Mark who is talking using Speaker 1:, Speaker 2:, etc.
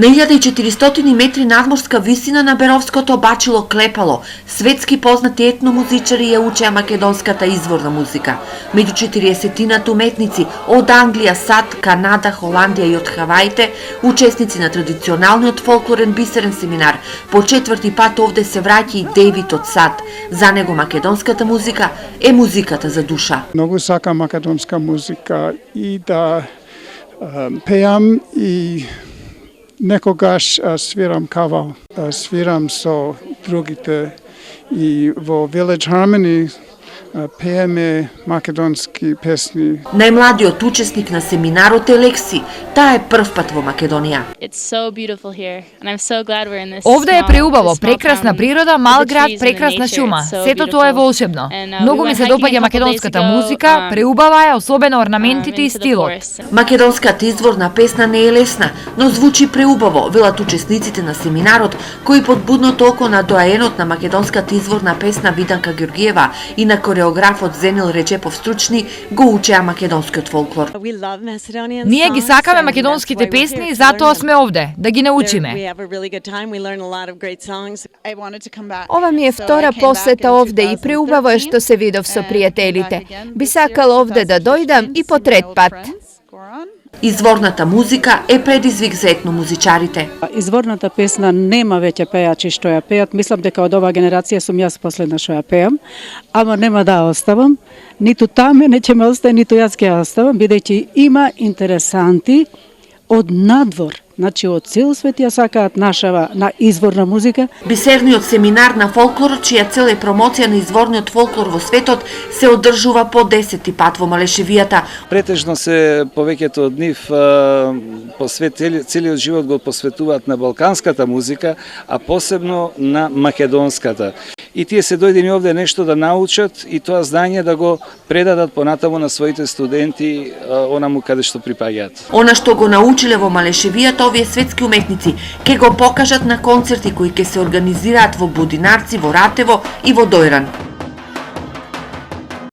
Speaker 1: На 1400 метри надморска висина на Беровското бачило Клепало, светски познати етномузичари ја учеа македонската изворна музика. Меѓу 40-тинат уметници од Англија, САД, Канада, Холандија и од Хаваите, учесници на традиционалниот фолклорен бисерен семинар, по четврти пат овде се враќа и Девид од САД. За него македонската музика е музиката за душа.
Speaker 2: Многу сакам македонска музика и да пеам и некогаш свирам кавал, свирам со другите и во Village Harmony пееме македонски песни.
Speaker 1: Најмладиот учесник на семинарот е Лекси. Таа е прв пат во Македонија.
Speaker 3: Овде е преубаво, прекрасна природа, мал град, прекрасна шума. Сето тоа е волшебно. Многу ми се допаѓа македонската музика, преубава е, особено орнаментите и стилот.
Speaker 1: Македонската изворна песна не е лесна, но звучи преубаво, велат учесниците на семинарот, кои под будното око на доаенот на македонската изворна песна Виданка Ѓоргиева и на кореографот Зенил Реджепов Стручни го учеа македонскиот фолклор.
Speaker 3: Ние ги сакаме македонските песни и затоа сме овде, да ги научиме.
Speaker 4: Ова ми е втора посета овде и преубаво е што се видов со пријателите. Би сакал овде да дојдам и по трет пат.
Speaker 1: Изворната музика е предизвик за етномузичарите.
Speaker 5: Изворната песна нема веќе пејачи што ја пеат. Мислам дека од оваа генерација сум јас последна што ја пеам, ама нема да оставам. Ниту таме не ќе ме остане, ниту јас ќе ја оставам, бидејќи има интересанти од надвор. Значи, од цел свет ја сакаат нашава на изворна музика.
Speaker 1: Бисерниот семинар на фолклорот, чија цел е промоција на изворниот фолклор во светот, се одржува по 10-ти пат во Малешевијата.
Speaker 6: Претежно се повеќето од нив целиот живот го посветуваат на балканската музика, а посебно на македонската. И тие се дојдени овде нешто да научат и тоа знање да го предадат понатаму на своите студенти онаму каде што припаѓаат.
Speaker 1: Она што го научиле во Малешевијата овие светски уметници ќе го покажат на концерти кои ќе се организираат во Будинарци, во Ратево и во Дојран.